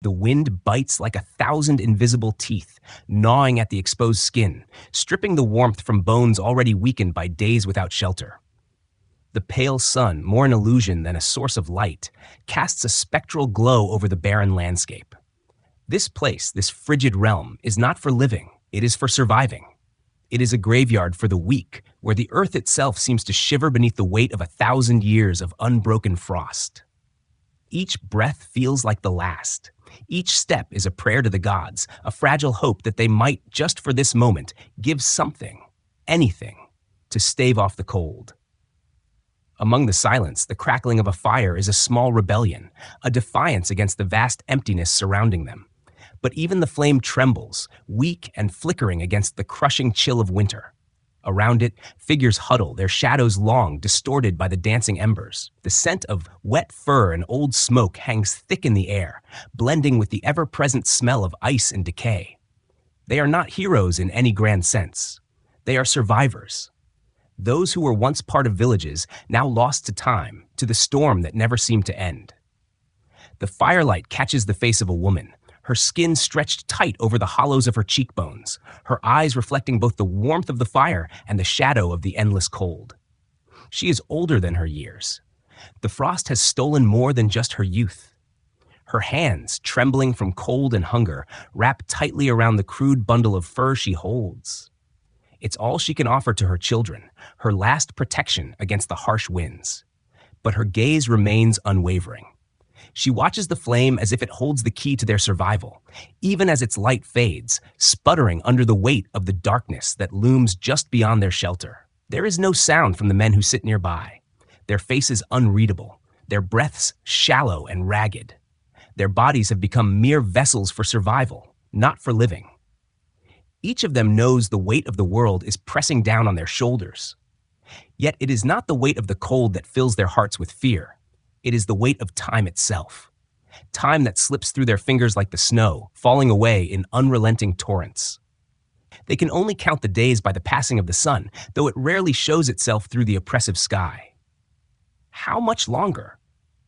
The wind bites like 1,000 invisible teeth, gnawing at the exposed skin, stripping the warmth from bones already weakened by days without shelter. The pale sun, more an illusion than a source of light, casts a spectral glow over the barren landscape. This place, this frigid realm, is not for living, it is for surviving. It is a graveyard for the weak, where the earth itself seems to shiver beneath the weight of 1,000 years of unbroken frost. Each breath feels like the last. Each step is a prayer to the gods, a fragile hope that they might, just for this moment, give something, anything, to stave off the cold. Among the silence, the crackling of a fire is a small rebellion, a defiance against the vast emptiness surrounding them. But even the flame trembles, weak and flickering against the crushing chill of winter. Around it, figures huddle, their shadows long, distorted by the dancing embers. The scent of wet fur and old smoke hangs thick in the air, blending with the ever-present smell of ice and decay. They are not heroes in any grand sense. They are survivors. Those who were once part of villages, now lost to time, to the storm that never seemed to end. The firelight catches the face of a woman, her skin stretched tight over the hollows of her cheekbones, her eyes reflecting both the warmth of the fire and the shadow of the endless cold. She is older than her years. The frost has stolen more than just her youth. Her hands, trembling from cold and hunger, wrap tightly around the crude bundle of fur she holds. It's all she can offer to her children, her last protection against the harsh winds. But her gaze remains unwavering. She watches the flame as if it holds the key to their survival, even as its light fades, sputtering under the weight of the darkness that looms just beyond their shelter. There is no sound from the men who sit nearby, their faces unreadable, their breaths shallow and ragged. Their bodies have become mere vessels for survival, not for living. Each of them knows the weight of the world is pressing down on their shoulders. Yet it is not the weight of the cold that fills their hearts with fear. It is the weight of time itself. Time that slips through their fingers like the snow, falling away in unrelenting torrents. They can only count the days by the passing of the sun, though it rarely shows itself through the oppressive sky. How much longer?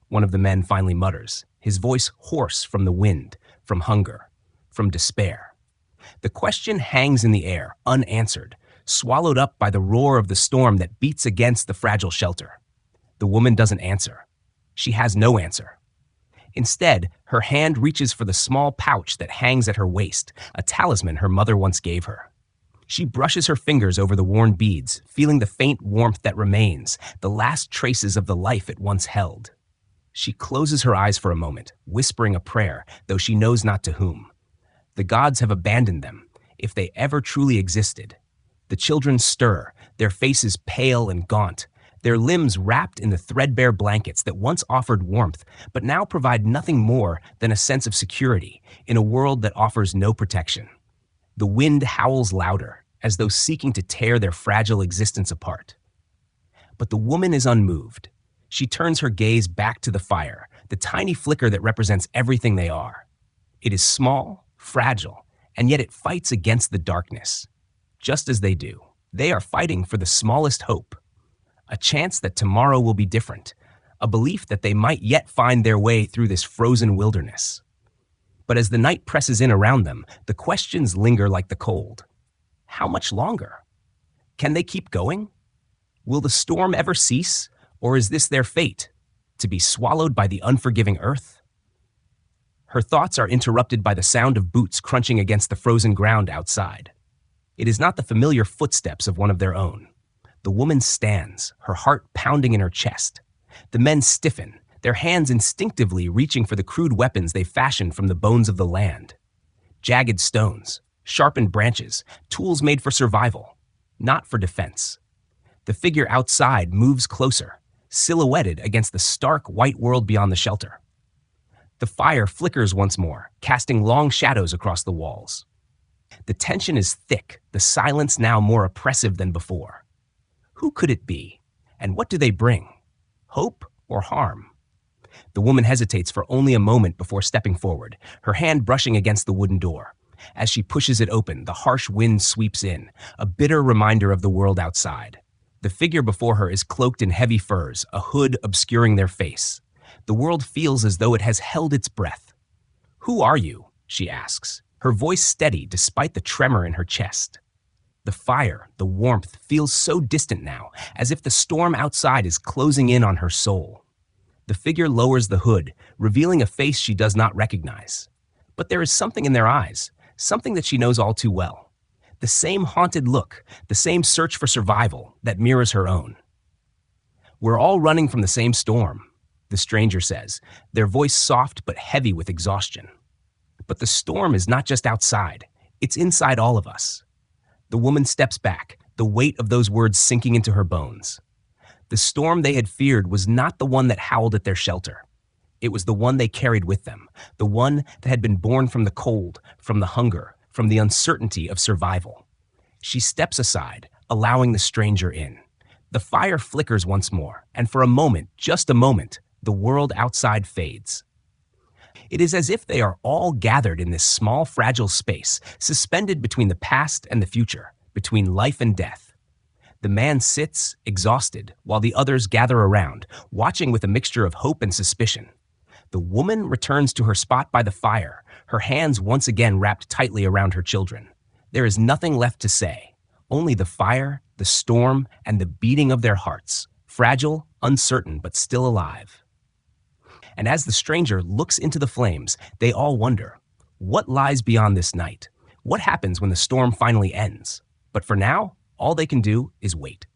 One of the men finally mutters, his voice hoarse from the wind, from hunger, from despair. The question hangs in the air, unanswered, swallowed up by the roar of the storm that beats against the fragile shelter. The woman doesn't answer. She has no answer. Instead, her hand reaches for the small pouch that hangs at her waist, a talisman her mother once gave her. She brushes her fingers over the worn beads, feeling the faint warmth that remains, the last traces of the life it once held. She closes her eyes for a moment, whispering a prayer, though she knows not to whom. The gods have abandoned them, if they ever truly existed. The children stir, their faces pale and gaunt, their limbs wrapped in the threadbare blankets that once offered warmth, but now provide nothing more than a sense of security in a world that offers no protection. The wind howls louder, as though seeking to tear their fragile existence apart. But the woman is unmoved. She turns her gaze back to the fire, the tiny flicker that represents everything they are. It is small, fragile, and yet it fights against the darkness. Just as they do, they are fighting for the smallest hope. A chance that tomorrow will be different, a belief that they might yet find their way through this frozen wilderness. But as the night presses in around them, the questions linger like the cold. How much longer? Can they keep going? Will the storm ever cease, or is this their fate, to be swallowed by the unforgiving earth? Her thoughts are interrupted by the sound of boots crunching against the frozen ground outside. It is not the familiar footsteps of one of their own. The woman stands, her heart pounding in her chest. The men stiffen, their hands instinctively reaching for the crude weapons they fashioned from the bones of the land. Jagged stones, sharpened branches, tools made for survival, not for defense. The figure outside moves closer, silhouetted against the stark white world beyond the shelter. The fire flickers once more, casting long shadows across the walls. The tension is thick, the silence now more oppressive than before. Who could it be? And what do they bring? Hope or harm? The woman hesitates for only a moment before stepping forward, her hand brushing against the wooden door. As she pushes it open, the harsh wind sweeps in, a bitter reminder of the world outside. The figure before her is cloaked in heavy furs, a hood obscuring their face. The world feels as though it has held its breath. "Who are you?" she asks, her voice steady despite the tremor in her chest. The fire, the warmth, feels so distant now, as if the storm outside is closing in on her soul. The figure lowers the hood, revealing a face she does not recognize. But there is something in their eyes, something that she knows all too well. The same haunted look, the same search for survival that mirrors her own. "We're all running from the same storm," the stranger says, their voice soft but heavy with exhaustion. "But the storm is not just outside, it's inside all of us." The woman steps back, the weight of those words sinking into her bones. The storm they had feared was not the one that howled at their shelter. It was the one they carried with them, the one that had been born from the cold, from the hunger, from the uncertainty of survival. She steps aside, allowing the stranger in. The fire flickers once more, and for a moment, just a moment, the world outside fades. It is as if they are all gathered in this small, fragile space, suspended between the past and the future, between life and death. The man sits, exhausted, while the others gather around, watching with a mixture of hope and suspicion. The woman returns to her spot by the fire, her hands once again wrapped tightly around her children. There is nothing left to say, only the fire, the storm, and the beating of their hearts, fragile, uncertain, but still alive. And as the stranger looks into the flames, they all wonder, what lies beyond this night? What happens when the storm finally ends? But for now, all they can do is wait.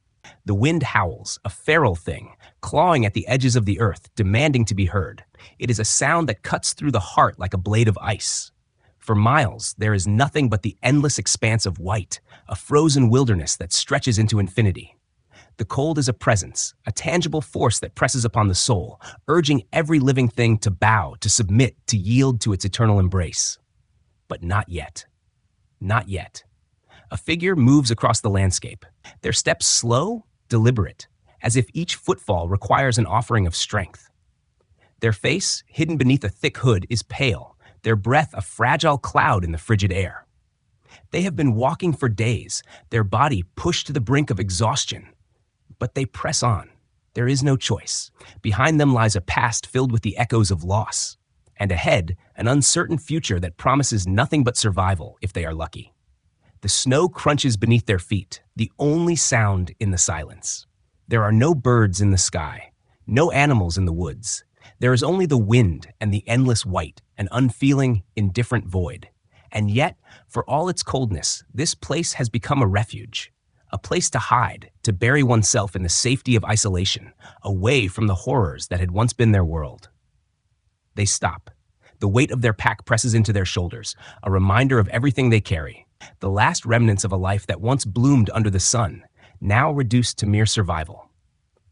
The wind howls, a feral thing, clawing at the edges of the earth, demanding to be heard. It is a sound that cuts through the heart like a blade of ice. For miles, there is nothing but the endless expanse of white, a frozen wilderness that stretches into infinity. The cold is a presence, a tangible force that presses upon the soul, urging every living thing to bow, to submit, to yield to its eternal embrace. But not yet. Not yet. A figure moves across the landscape, their steps slow, deliberate, as if each footfall requires an offering of strength. Their face, hidden beneath a thick hood, is pale, their breath a fragile cloud in the frigid air. They have been walking for days, their body pushed to the brink of exhaustion. But they press on. There is no choice. Behind them lies a past filled with the echoes of loss. And ahead, an uncertain future that promises nothing but survival if they are lucky. The snow crunches beneath their feet, the only sound in the silence. There are no birds in the sky, no animals in the woods. There is only the wind and the endless white, an unfeeling, indifferent void. And yet, for all its coldness, this place has become a refuge. A place to hide, to bury oneself in the safety of isolation, away from the horrors that had once been their world. They stop. The weight of their pack presses into their shoulders, a reminder of everything they carry, the last remnants of a life that once bloomed under the sun, now reduced to mere survival.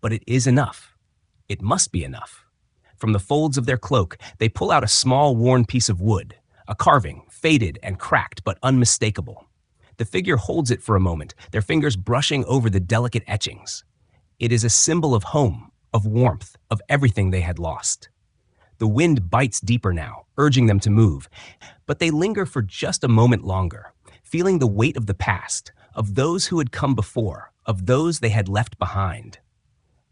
But it is enough. It must be enough. From the folds of their cloak, they pull out a small, worn piece of wood, a carving, faded and cracked but unmistakable. The figure holds it for a moment, their fingers brushing over the delicate etchings. It is a symbol of home, of warmth, of everything they had lost. The wind bites deeper now, urging them to move, but they linger for just a moment longer, feeling the weight of the past, of those who had come before, of those they had left behind.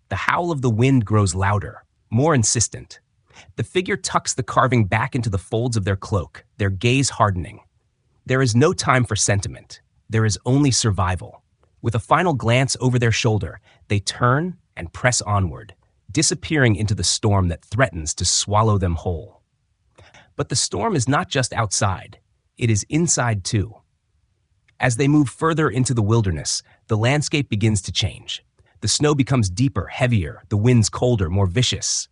The howl of the wind grows louder, more insistent. The figure tucks the carving back into the folds of their cloak, their gaze hardening. There is no time for sentiment. There is only survival. With a final glance over their shoulder, they turn and press onward, disappearing into the storm that threatens to swallow them whole. But the storm is not just outside. It is inside too. As they move further into the wilderness, the landscape begins to change. The snow becomes deeper, heavier, the winds colder, more vicious.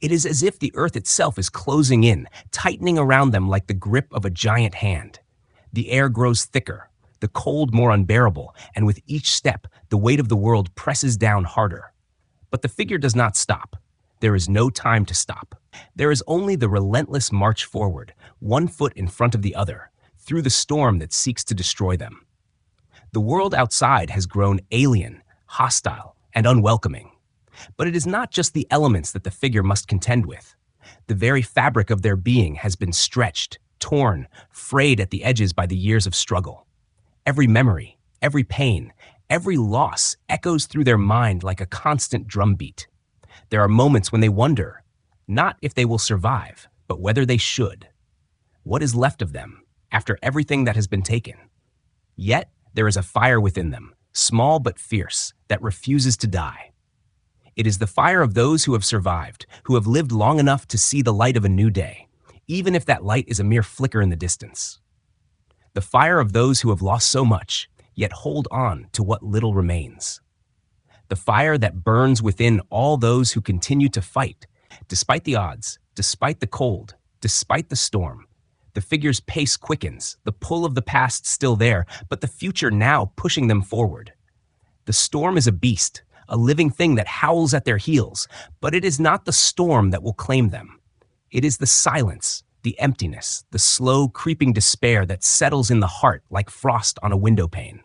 It is as if the earth itself is closing in, tightening around them like the grip of a giant hand. The air grows thicker, the cold more unbearable, and with each step, the weight of the world presses down harder. But the figure does not stop. There is no time to stop. There is only the relentless march forward, one foot in front of the other, through the storm that seeks to destroy them. The world outside has grown alien, hostile, and unwelcoming. But it is not just the elements that the figure must contend with. The very fabric of their being has been stretched, torn, frayed at the edges by the years of struggle. Every memory, every pain, every loss echoes through their mind like a constant drumbeat. There are moments when they wonder, not if they will survive, but whether they should. What is left of them after everything that has been taken? Yet there is a fire within them, small but fierce, that refuses to die. It is the fire of those who have survived, who have lived long enough to see the light of a new day, even if that light is a mere flicker in the distance. The fire of those who have lost so much, yet hold on to what little remains. The fire that burns within all those who continue to fight, despite the odds, despite the cold, despite the storm. The figure's pace quickens, the pull of the past still there, but the future now pushing them forward. The storm is a beast, a living thing that howls at their heels, but it is not the storm that will claim them. It is the silence, the emptiness, the slow, creeping despair that settles in the heart like frost on a window pane.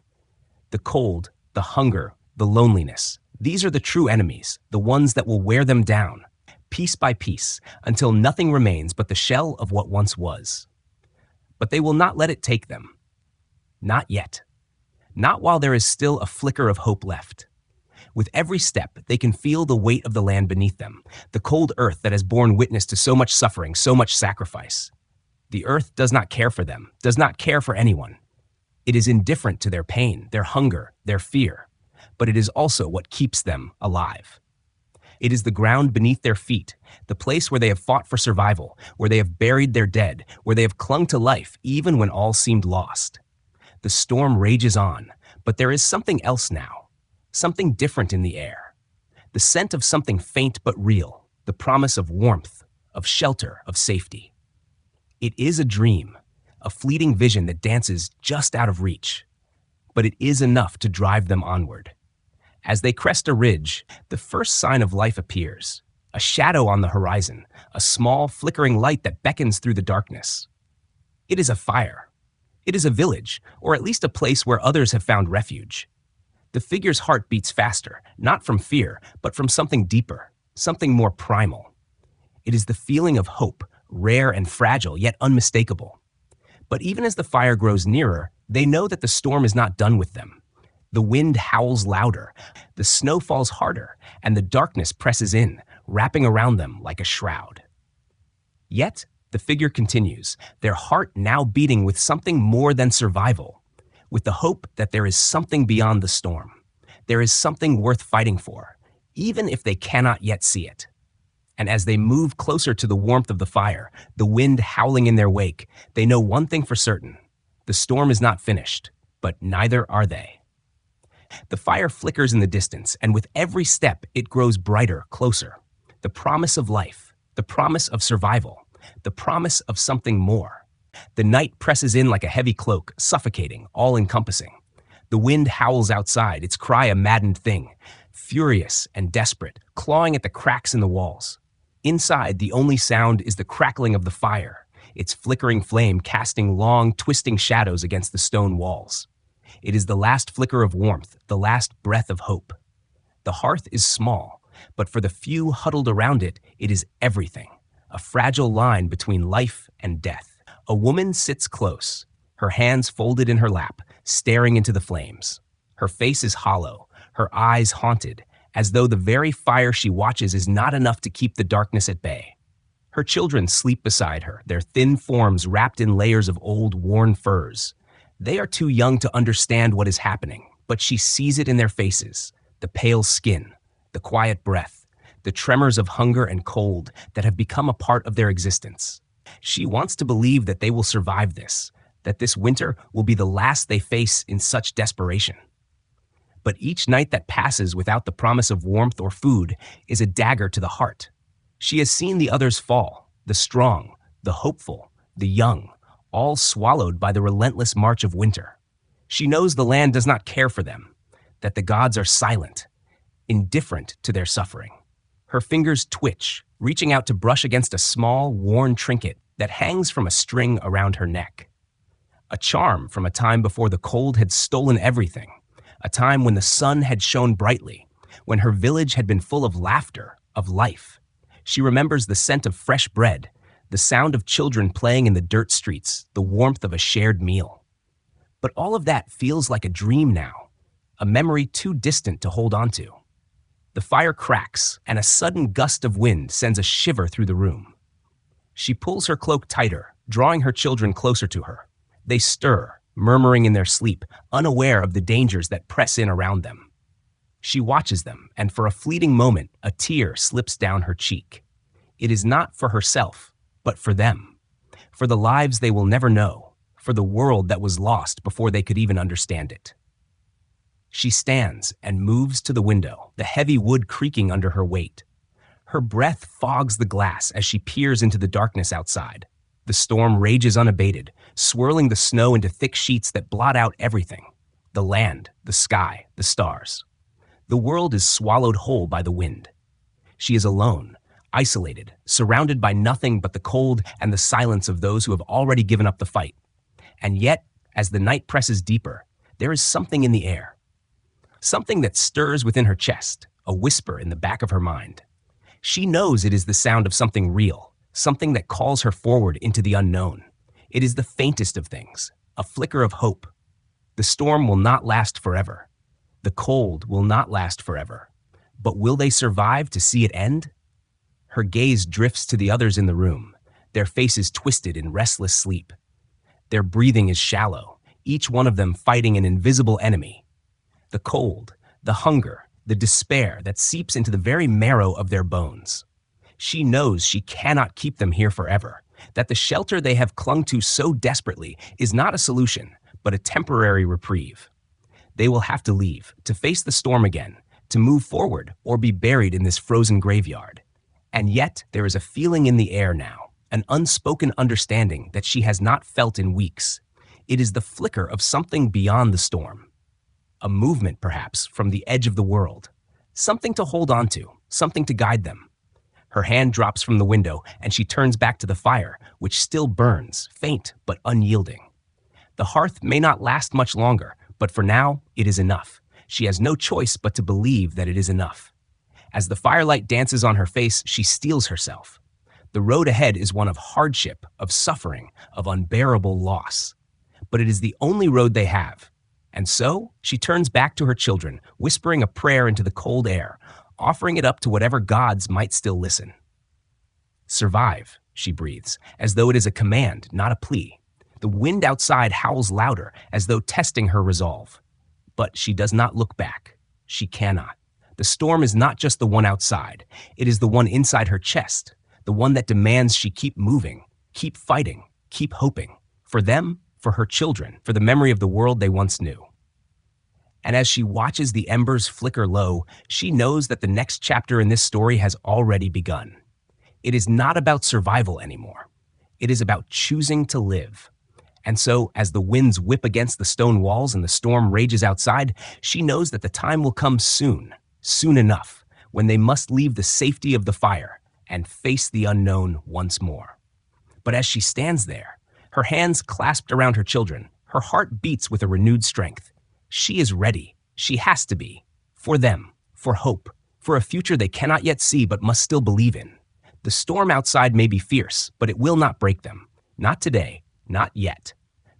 The cold, the hunger, the loneliness, these are the true enemies, the ones that will wear them down, piece by piece, until nothing remains but the shell of what once was. But they will not let it take them. Not yet. Not while there is still a flicker of hope left. With every step, they can feel the weight of the land beneath them, the cold earth that has borne witness to so much suffering, so much sacrifice. The earth does not care for them, does not care for anyone. It is indifferent to their pain, their hunger, their fear, but it is also what keeps them alive. It is the ground beneath their feet, the place where they have fought for survival, where they have buried their dead, where they have clung to life even when all seemed lost. The storm rages on, but there is something else now, something different in the air. The scent of something faint but real, the promise of warmth, of shelter, of safety. It is a dream, a fleeting vision that dances just out of reach, but it is enough to drive them onward. As they crest a ridge, the first sign of life appears, a shadow on the horizon, a small, flickering light that beckons through the darkness. It is a fire. It is a village, or at least a place where others have found refuge. The figure's heart beats faster, not from fear, but from something deeper, something more primal. It is the feeling of hope, rare and fragile, yet unmistakable. But even as the fire grows nearer, they know that the storm is not done with them. The wind howls louder, the snow falls harder, and the darkness presses in, wrapping around them like a shroud. Yet, the figure continues, their heart now beating with something more than survival, with the hope that there is something beyond the storm. There is something worth fighting for, even if they cannot yet see it. And as they move closer to the warmth of the fire, the wind howling in their wake, they know one thing for certain. The storm is not finished, but neither are they. The fire flickers in the distance, and with every step, it grows brighter, closer. The promise of life, the promise of survival, the promise of something more. The night presses in like a heavy cloak, suffocating, all-encompassing. The wind howls outside, its cry a maddened thing, furious and desperate, clawing at the cracks in the walls. Inside, the only sound is the crackling of the fire, its flickering flame casting long, twisting shadows against the stone walls. It is the last flicker of warmth, the last breath of hope. The hearth is small, but for the few huddled around it, it is everything, a fragile line between life and death. A woman sits close, her hands folded in her lap, staring into the flames. Her face is hollow, her eyes haunted, as though the very fire she watches is not enough to keep the darkness at bay. Her children sleep beside her, their thin forms wrapped in layers of old, worn furs. They are too young to understand what is happening, but she sees it in their faces, the pale skin, the quiet breath, the tremors of hunger and cold that have become a part of their existence. She wants to believe that they will survive this, that this winter will be the last they face in such desperation. But each night that passes without the promise of warmth or food is a dagger to the heart. She has seen the others fall, the strong, the hopeful, the young, all swallowed by the relentless march of winter. She knows the land does not care for them, that the gods are silent, indifferent to their suffering. Her fingers twitch, reaching out to brush against a small, worn trinket that hangs from a string around her neck. A charm from a time before the cold had stolen everything, a time when the sun had shone brightly, when her village had been full of laughter, of life. She remembers the scent of fresh bread, the sound of children playing in the dirt streets, the warmth of a shared meal. But all of that feels like a dream now, a memory too distant to hold on to. The fire cracks, and a sudden gust of wind sends a shiver through the room. She pulls her cloak tighter, drawing her children closer to her. They stir, murmuring in their sleep, unaware of the dangers that press in around them. She watches them, and for a fleeting moment, a tear slips down her cheek. It is not for herself, but for them, for the lives they will never know, for the world that was lost before they could even understand it. She stands and moves to the window, the heavy wood creaking under her weight. Her breath fogs the glass as she peers into the darkness outside. The storm rages unabated, swirling the snow into thick sheets that blot out everything: the land, the sky, the stars. The world is swallowed whole by the wind. She is alone, isolated, surrounded by nothing but the cold and the silence of those who have already given up the fight. And yet, as the night presses deeper, there is something in the air. Something that stirs within her chest, a whisper in the back of her mind. She knows it is the sound of something real, something that calls her forward into the unknown. It is the faintest of things, a flicker of hope. The storm will not last forever. The cold will not last forever. But will they survive to see it end? Her gaze drifts to the others in the room, their faces twisted in restless sleep. Their breathing is shallow, each one of them fighting an invisible enemy. The cold, the hunger, the despair that seeps into the very marrow of their bones. She knows she cannot keep them here forever, that the shelter they have clung to so desperately is not a solution, but a temporary reprieve. They will have to leave, to face the storm again, to move forward or be buried in this frozen graveyard. And yet there is a feeling in the air now, an unspoken understanding that she has not felt in weeks. It is the flicker of something beyond the storm. A movement, perhaps, from the edge of the world. Something to hold on to, something to guide them. Her hand drops from the window, and she turns back to the fire, which still burns, faint but unyielding. The hearth may not last much longer, but for now, it is enough. She has no choice but to believe that it is enough. As the firelight dances on her face, she steels herself. The road ahead is one of hardship, of suffering, of unbearable loss. But it is the only road they have. And so, she turns back to her children, whispering a prayer into the cold air, offering it up to whatever gods might still listen. "Survive," she breathes, as though it is a command, not a plea. The wind outside howls louder, as though testing her resolve. But she does not look back. She cannot. The storm is not just the one outside. It is the one inside her chest, the one that demands she keep moving, keep fighting, keep hoping. For them, for her children, for the memory of the world they once knew. And as she watches the embers flicker low, she knows that the next chapter in this story has already begun. It is not about survival anymore. It is about choosing to live. And so, as the winds whip against the stone walls and the storm rages outside, she knows that the time will come soon, soon enough, when they must leave the safety of the fire and face the unknown once more. But as she stands there, her hands clasped around her children, her heart beats with a renewed strength. She is ready. She has to be. For them, for hope, for a future they cannot yet see but must still believe in. The storm outside may be fierce, but it will not break them. Not today, not yet.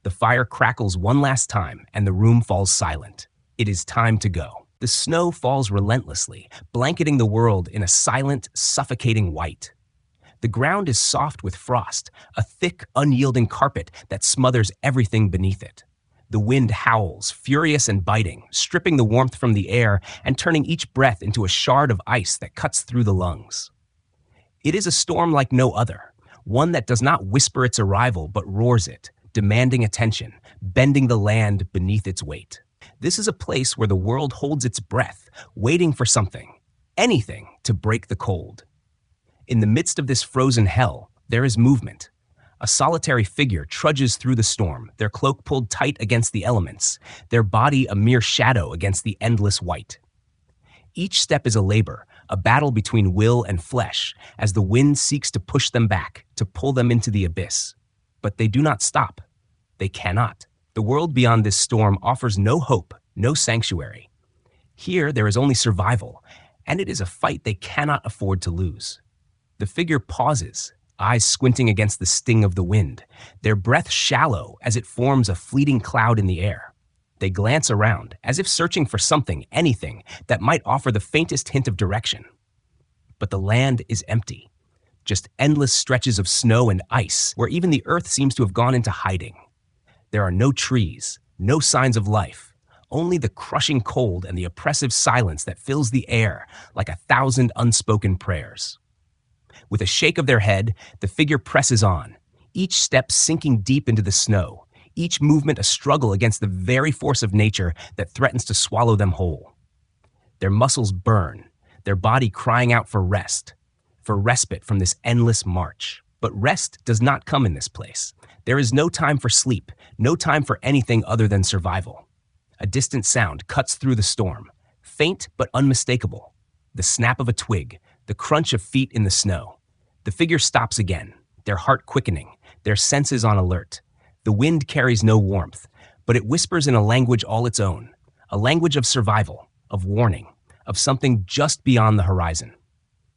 The fire crackles one last time, and the room falls silent. It is time to go. The snow falls relentlessly, blanketing the world in a silent, suffocating white. The ground is soft with frost, a thick, unyielding carpet that smothers everything beneath it. The wind howls, furious and biting, stripping the warmth from the air and turning each breath into a shard of ice that cuts through the lungs. It is a storm like no other, one that does not whisper its arrival but roars it, demanding attention, bending the land beneath its weight. This is a place where the world holds its breath, waiting for something, anything, to break the cold. In the midst of this frozen hell, there is movement. A solitary figure trudges through the storm, their cloak pulled tight against the elements, their body a mere shadow against the endless white. Each step is a labor, a battle between will and flesh, as the wind seeks to push them back, to pull them into the abyss. But they do not stop. They cannot. The world beyond this storm offers no hope, no sanctuary. Here there is only survival, and it is a fight they cannot afford to lose. The figure pauses, eyes squinting against the sting of the wind, their breath shallow as it forms a fleeting cloud in the air. They glance around, as if searching for something, anything, that might offer the faintest hint of direction. But the land is empty. just endless stretches of snow and ice where even the earth seems to have gone into hiding. There are no trees, no signs of life, only the crushing cold and the oppressive silence that fills the air like 1,000 unspoken prayers. With a shake of their head, the figure presses on, each step sinking deep into the snow, each movement a struggle against the very force of nature that threatens to swallow them whole. Their muscles burn, their body crying out for respite from this endless march. But rest does not come in this place. There is no time for sleep, no time for anything other than survival. A distant sound cuts through the storm, faint but unmistakable. The snap of a twig, the crunch of feet in the snow. The figure stops again, their heart quickening, their senses on alert. The wind carries no warmth, but it whispers in a language all its own, a language of survival, of warning, of something just beyond the horizon.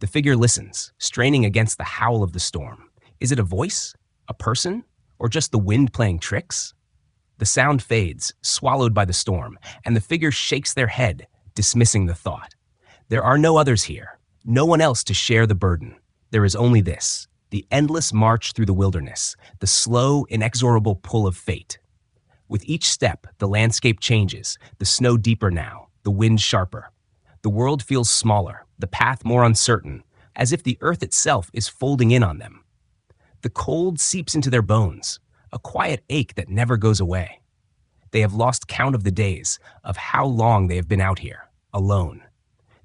The figure listens, straining against the howl of the storm. Is it a voice, a person, or just the wind playing tricks? The sound fades, swallowed by the storm, and the figure shakes their head, dismissing the thought. There are no others here, no one else to share the burden. There is only this, the endless march through the wilderness, the slow, inexorable pull of fate. With each step, the landscape changes, the snow deeper now, the wind sharper. The world feels smaller, the path more uncertain, as if the earth itself is folding in on them. The cold seeps into their bones, a quiet ache that never goes away. They have lost count of the days, of how long they have been out here, alone.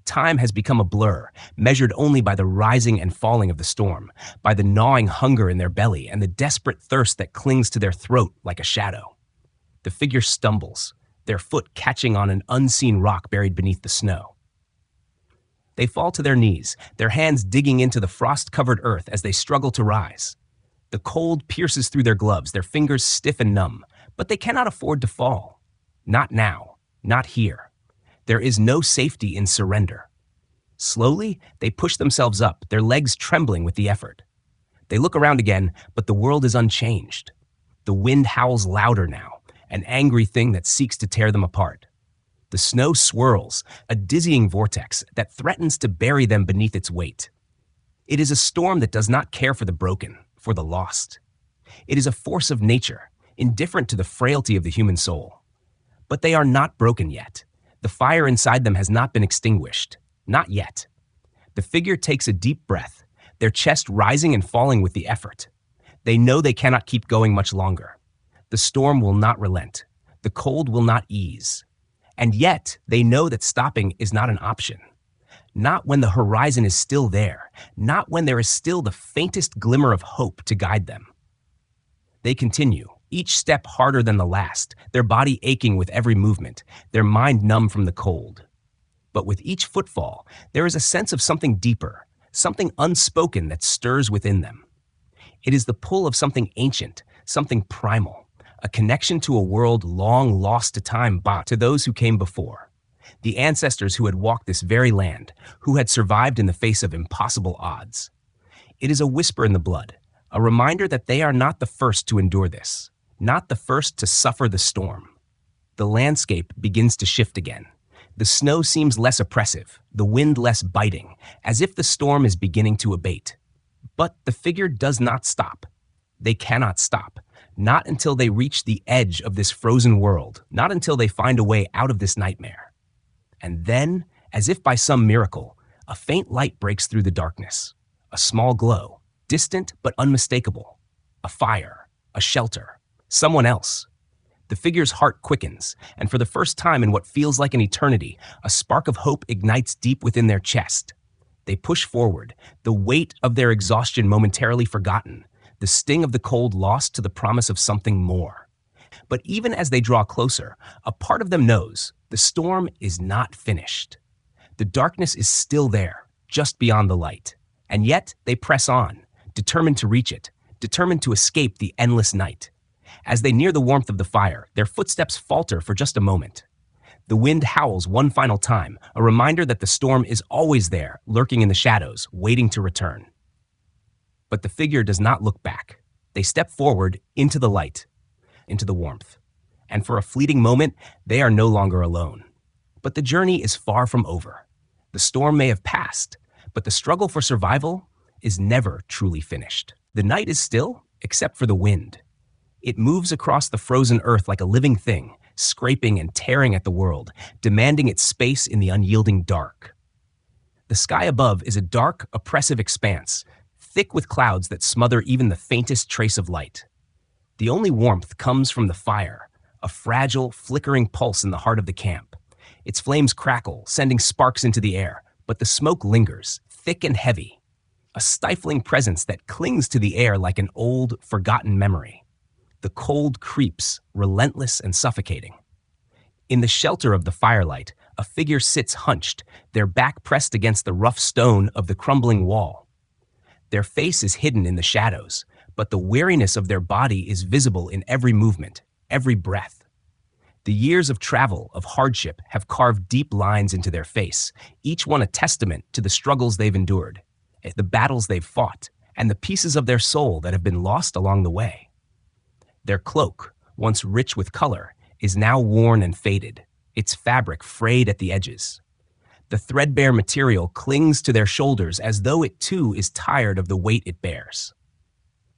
Time has become a blur, measured only by the rising and falling of the storm, by the gnawing hunger in their belly and the desperate thirst that clings to their throat like a shadow. The figure stumbles, their foot catching on an unseen rock buried beneath the snow. They fall to their knees, their hands digging into the frost-covered earth as they struggle to rise. The cold pierces through their gloves, their fingers stiff and numb, but they cannot afford to fall. Not now, not here. There is no safety in surrender. Slowly, they push themselves up, their legs trembling with the effort. They look around again, but the world is unchanged. The wind howls louder now, an angry thing that seeks to tear them apart. The snow swirls, a dizzying vortex that threatens to bury them beneath its weight. It is a storm that does not care for the broken, for the lost. It is a force of nature, indifferent to the frailty of the human soul. But they are not broken yet. The fire inside them has not been extinguished. Not yet. The figure takes a deep breath, their chest rising and falling with the effort. They know they cannot keep going much longer. The storm will not relent. The cold will not ease. And yet, they know that stopping is not an option. Not when the horizon is still there, not when there is still the faintest glimmer of hope to guide them. They continue, each step harder than the last, their body aching with every movement, their mind numb from the cold. But with each footfall, there is a sense of something deeper, something unspoken that stirs within them. It is the pull of something ancient, something primal, a connection to a world long lost to time by to those who came before. The ancestors who had walked this very land, who had survived in the face of impossible odds. It is a whisper in the blood, a reminder that they are not the first to endure this, not the first to suffer the storm. The landscape begins to shift again. The snow seems less oppressive, the wind less biting, as if the storm is beginning to abate. But the figure does not stop. They cannot stop, not until they reach the edge of this frozen world, not until they find a way out of this nightmare. And then, as if by some miracle, a faint light breaks through the darkness. A small glow, distant but unmistakable. A fire, a shelter, someone else. The figure's heart quickens, and for the first time in what feels like an eternity, a spark of hope ignites deep within their chest. They push forward, the weight of their exhaustion momentarily forgotten, the sting of the cold lost to the promise of something more. But even as they draw closer, a part of them knows the storm is not finished. The darkness is still there, just beyond the light. And yet they press on, determined to reach it, determined to escape the endless night. As they near the warmth of the fire, their footsteps falter for just a moment. The wind howls one final time, a reminder that the storm is always there, lurking in the shadows, waiting to return. But the figure does not look back. They step forward into the light, into the warmth. And for a fleeting moment, they are no longer alone. But the journey is far from over. The storm may have passed, but the struggle for survival, is never truly finished. The night is still, except for the wind. It moves across the frozen earth like a living thing, scraping and tearing at the world, demanding its space in the unyielding dark. The sky above is a dark, oppressive expanse, thick with clouds that smother even the faintest trace of light. The only warmth comes from the fire, a fragile, flickering pulse in the heart of the camp. Its flames crackle, sending sparks into the air, but the smoke lingers, thick and heavy, a stifling presence that clings to the air like an old, forgotten memory. The cold creeps, relentless and suffocating. In the shelter of the firelight, a figure sits hunched, their back pressed against the rough stone of the crumbling wall. Their face is hidden in the shadows, but the weariness of their body is visible in every movement, every breath. The years of travel, of hardship, have carved deep lines into their face, each one a testament to the struggles they've endured, the battles they've fought, and the pieces of their soul that have been lost along the way. Their cloak, once rich with color, is now worn and faded, its fabric frayed at the edges. The threadbare material clings to their shoulders as though it too is tired of the weight it bears.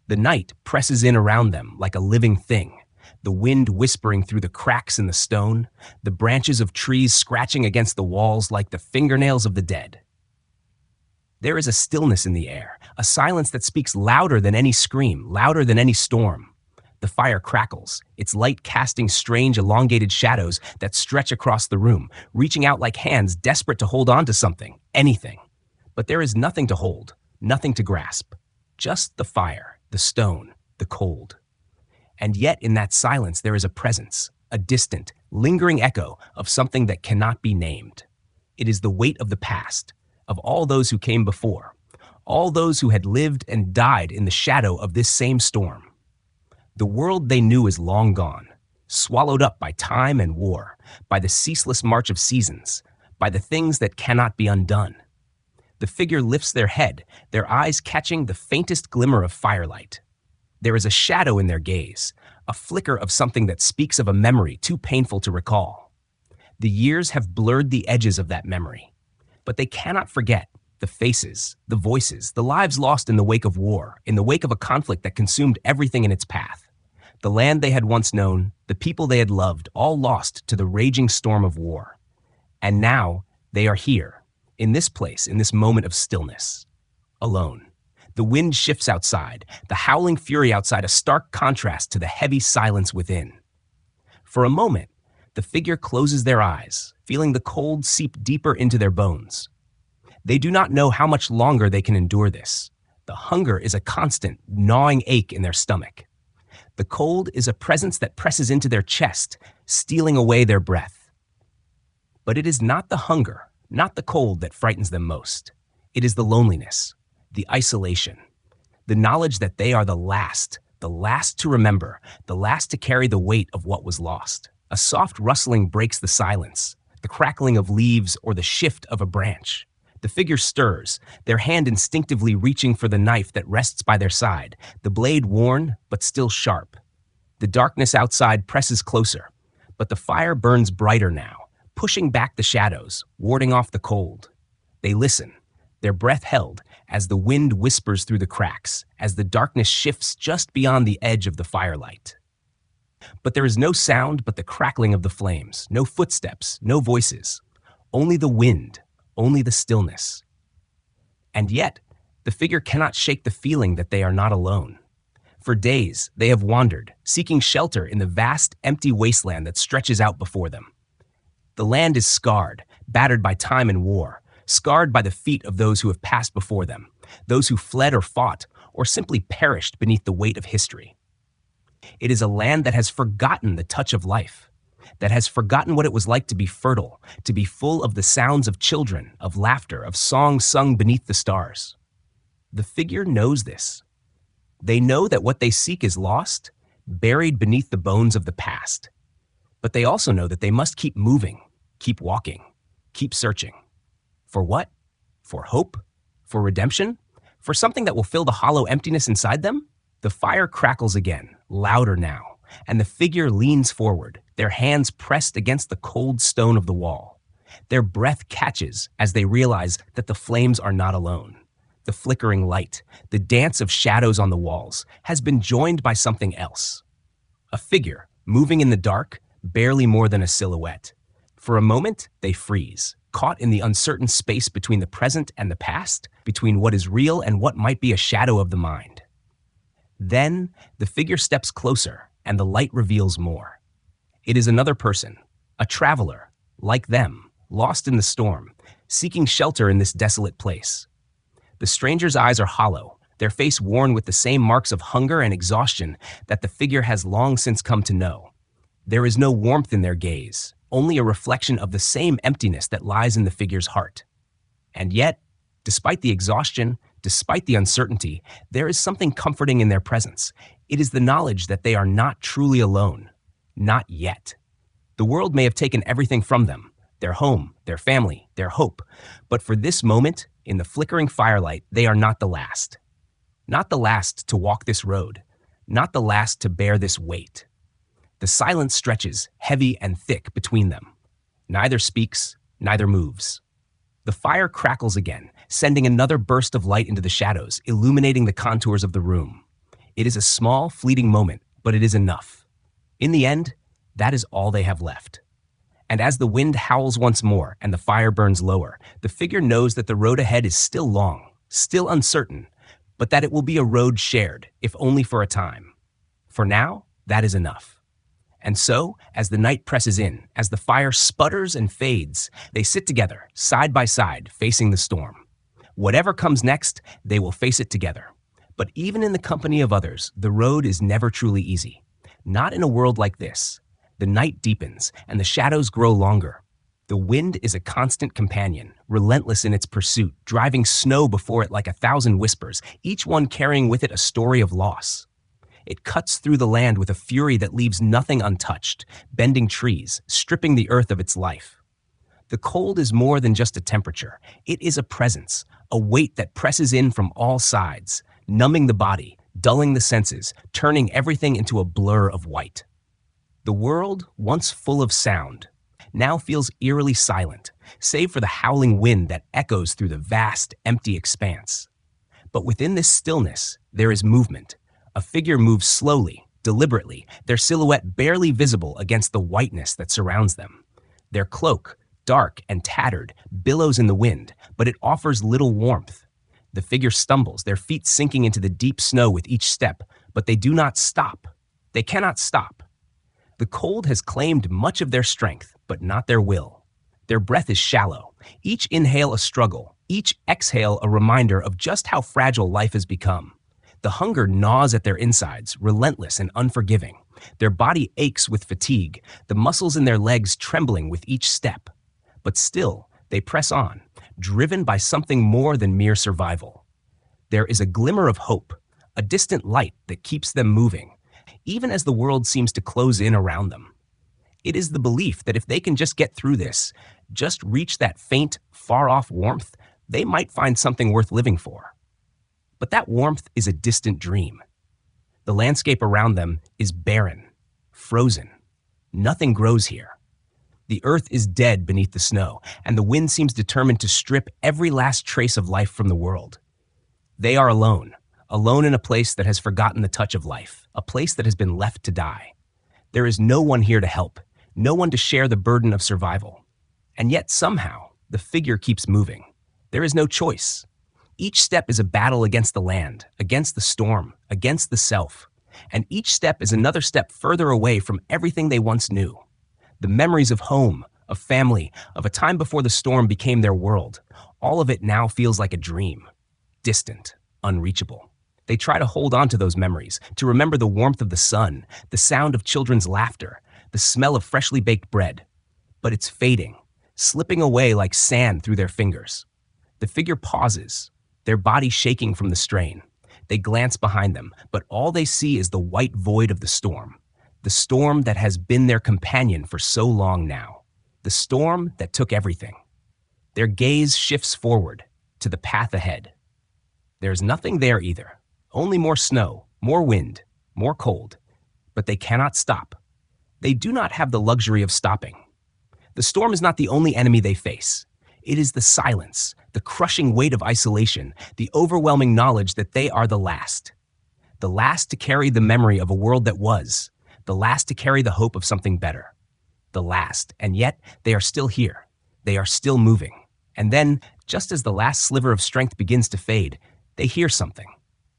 The night presses in around them like a living thing, the wind whispering through the cracks in the stone, the branches of trees scratching against the walls like the fingernails of the dead. There is a stillness in the air, a silence that speaks louder than any scream, louder than any storm. The fire crackles, its light casting strange elongated shadows that stretch across the room, reaching out like hands desperate to hold on to something, anything. But there is nothing to hold, nothing to grasp. Just the fire, the stone, the cold. And yet in that silence there is a presence, a distant, lingering echo of something that cannot be named. It is the weight of the past, of all those who came before, all those who had lived and died in the shadow of this same storm. The world they knew is long gone, swallowed up by time and war, by the ceaseless march of seasons, by the things that cannot be undone. The figure lifts their head, their eyes catching the faintest glimmer of firelight. There is a shadow in their gaze, a flicker of something that speaks of a memory too painful to recall. The years have blurred the edges of that memory, but they cannot forget the faces, the voices, the lives lost in the wake of war, in the wake of a conflict that consumed everything in its path. The land they had once known, the people they had loved, all lost to the raging storm of war. And now they are here, in this place, in this moment of stillness, alone. The wind shifts outside, the howling fury outside a stark contrast to the heavy silence within. For a moment, the figure closes their eyes, feeling the cold seep deeper into their bones. They do not know how much longer they can endure this. The hunger is a constant, gnawing ache in their stomach. The cold is a presence that presses into their chest, stealing away their breath. But it is not the hunger, not the cold that frightens them most. It is the loneliness, the isolation, the knowledge that they are the last to remember, the last to carry the weight of what was lost. A soft rustling breaks the silence, the crackling of leaves or the shift of a branch. The figure stirs, their hand instinctively reaching for the knife that rests by their side, the blade worn but still sharp. The darkness outside presses closer, but the fire burns brighter now, pushing back the shadows, warding off the cold. They listen, their breath held, as the wind whispers through the cracks, as the darkness shifts just beyond the edge of the firelight. But there is no sound but the crackling of the flames, no footsteps, no voices, only the wind, only the stillness. And yet, the figure cannot shake the feeling that they are not alone. For days, they have wandered, seeking shelter in the vast, empty wasteland that stretches out before them. The land is scarred, battered by time and war, scarred by the feet of those who have passed before them, those who fled or fought, or simply perished beneath the weight of history. It is a land that has forgotten the touch of life, that has forgotten what it was like to be fertile, to be full of the sounds of children, of laughter, of songs sung beneath the stars. The figure knows this. They know that what they seek is lost, buried beneath the bones of the past. But they also know that they must keep moving, keep walking, keep searching. For what? For hope? For redemption? For something that will fill the hollow emptiness inside them? The fire crackles again, louder now, and the figure leans forward, their hands pressed against the cold stone of the wall. Their breath catches as they realize that the flames are not alone. the flickering light, the dance of shadows on the walls, has been joined by something else. A figure, moving in the dark, barely more than a silhouette. For a moment, they freeze, caught in the uncertain space between the present and the past, between what is real and what might be a shadow of the mind. Then, the figure steps closer, and the light reveals more. It is another person, a traveler, like them, lost in the storm, seeking shelter in this desolate place. The stranger's eyes are hollow, their face worn with the same marks of hunger and exhaustion that the figure has long since come to know. There is no warmth in their gaze, only a reflection of the same emptiness that lies in the figure's heart. And yet, despite the exhaustion, despite the uncertainty, there is something comforting in their presence. It is the knowledge that they are not truly alone. Not yet. The world may have taken everything from them, their home, their family, their hope, but for this moment, in the flickering firelight, they are not the last. Not the last to walk this road, not the last to bear this weight. The silence stretches, heavy and thick, between them. Neither speaks, neither moves. The fire crackles again, sending another burst of light into the shadows, illuminating the contours of the room. It is a small, fleeting moment, but it is enough. In the end, that is all they have left. And as the wind howls once more and the fire burns lower, the figure knows that the road ahead is still long, still uncertain, but that it will be a road shared, if only for a time. For now, that is enough. And so, as the night presses in, as the fire sputters and fades, they sit together, side by side, facing the storm. Whatever comes next, they will face it together. But even in the company of others, the road is never truly easy. Not in a world like this. The night deepens, and the shadows grow longer. The wind is a constant companion, relentless in its pursuit, driving snow before it like 1,000 whispers, each one carrying with it a story of loss. It cuts through the land with a fury that leaves nothing untouched, bending trees, stripping the earth of its life. The cold is more than just a temperature. It is a presence, a weight that presses in from all sides, numbing the body, dulling the senses, turning everything into a blur of white. The world, once full of sound, now feels eerily silent, save for the howling wind that echoes through the vast, empty expanse. But within this stillness, there is movement. A figure moves slowly, deliberately, their silhouette barely visible against the whiteness that surrounds them. Their cloak, dark and tattered, billows in the wind, but it offers little warmth. The figure stumbles, their feet sinking into the deep snow with each step, but they do not stop. They cannot stop. The cold has claimed much of their strength, but not their will. Their breath is shallow, each inhale a struggle, each exhale a reminder of just how fragile life has become. The hunger gnaws at their insides, relentless and unforgiving. Their body aches with fatigue, the muscles in their legs trembling with each step. But still, they press on, driven by something more than mere survival. There is a glimmer of hope, a distant light that keeps them moving, even as the world seems to close in around them. It is the belief that if they can just get through this, just reach that faint, far-off warmth, they might find something worth living for. But that warmth is a distant dream. The landscape around them is barren, frozen. Nothing grows here. The earth is dead beneath the snow, and the wind seems determined to strip every last trace of life from the world. They are alone in a place that has forgotten the touch of life, a place that has been left to die. There is no one here to help, no one to share the burden of survival. And yet somehow, the figure keeps moving. There is no choice. Each step is a battle against the land, against the storm, against the self. And each step is another step further away from everything they once knew. The memories of home, of family, of a time before the storm became their world, all of it now feels like a dream, distant, unreachable. They try to hold on to those memories, to remember the warmth of the sun, the sound of children's laughter, the smell of freshly baked bread. But it's fading, slipping away like sand through their fingers. The figure pauses, their body shaking from the strain. They glance behind them, but all they see is the white void of the storm that has been their companion for so long now, the storm that took everything. Their gaze shifts forward, to the path ahead. There's nothing there either, only more snow, more wind, more cold, but they cannot stop. They do not have the luxury of stopping. The storm is not the only enemy they face. It is the silence, the crushing weight of isolation, the overwhelming knowledge that they are the last. The last to carry the memory of a world that was, the last to carry the hope of something better. The last, and yet they are still here. They are still moving. And then, just as the last sliver of strength begins to fade, they hear something.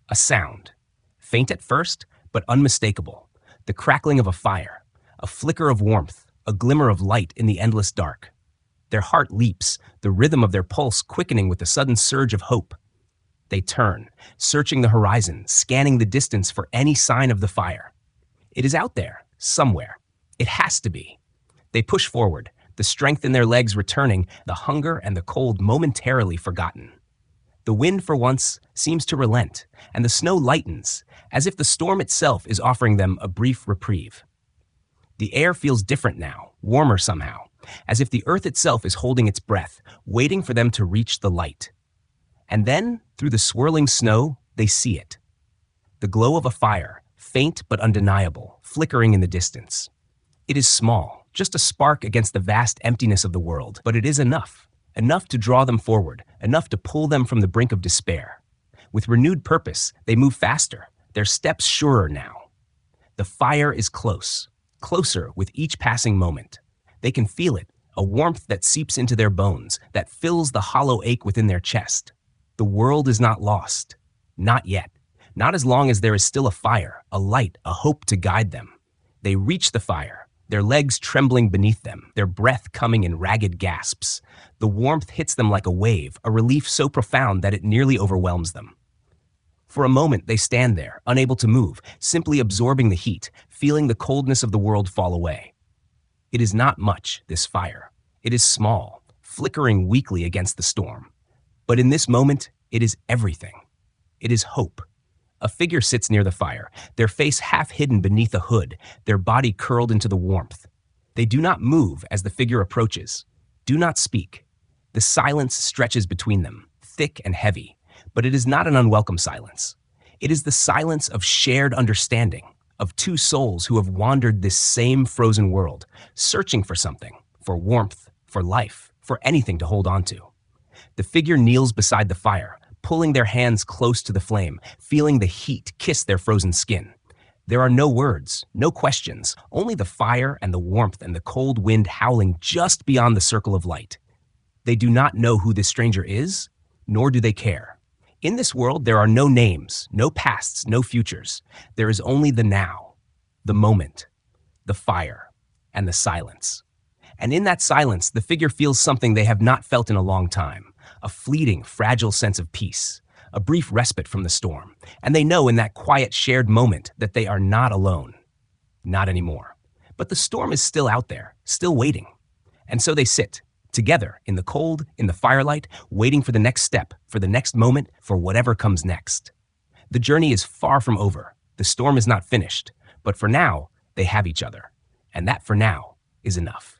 A sound. Faint at first, but unmistakable. The crackling of a fire. A flicker of warmth. A glimmer of light in the endless dark. Their heart leaps, the rhythm of their pulse quickening with a sudden surge of hope. They turn, searching the horizon, scanning the distance for any sign of the fire. It is out there, somewhere. It has to be. They push forward, the strength in their legs returning, the hunger and the cold momentarily forgotten. The wind, for once, seems to relent, and the snow lightens, as if the storm itself is offering them a brief reprieve. The air feels different now, warmer somehow, as if the earth itself is holding its breath, waiting for them to reach the light. And then, through the swirling snow, they see it. The glow of a fire, faint but undeniable, flickering in the distance. It is small, just a spark against the vast emptiness of the world, but it is enough. Enough to draw them forward, enough to pull them from the brink of despair. With renewed purpose, they move faster, their steps surer now. The fire is close, closer with each passing moment. They can feel it, a warmth that seeps into their bones, that fills the hollow ache within their chest. The world is not lost. Not yet. Not as long as there is still a fire, a light, a hope to guide them. They reach the fire, their legs trembling beneath them, their breath coming in ragged gasps. The warmth hits them like a wave, a relief so profound that it nearly overwhelms them. For a moment, they stand there, unable to move, simply absorbing the heat, feeling the coldness of the world fall away. It is not much, this fire. It is small, flickering weakly against the storm. But in this moment, it is everything. It is hope. A figure sits near the fire, their face half hidden beneath a hood, their body curled into the warmth. They do not move as the figure approaches. Do not speak. The silence stretches between them, thick and heavy, but it is not an unwelcome silence. It is the silence of shared understanding, of two souls who have wandered this same frozen world, searching for something, for warmth, for life, for anything to hold on to. The figure kneels beside the fire, pulling their hands close to the flame, feeling the heat kiss their frozen skin. There are no words, no questions, only the fire and the warmth and the cold wind howling just beyond the circle of light. They do not know who this stranger is, nor do they care. In this world, there are no names, no pasts, no futures. There is only the now, the moment, the fire, and the silence. And in that silence, the figure feels something they have not felt in a long time, a fleeting, fragile sense of peace, a brief respite from the storm. And they know in that quiet, shared moment that they are not alone. Not anymore. But the storm is still out there, still waiting. And so they sit, together, in the cold, in the firelight, waiting for the next step, for the next moment, for whatever comes next. The journey is far from over. The storm is not finished. But for now, they have each other. And that for now is enough.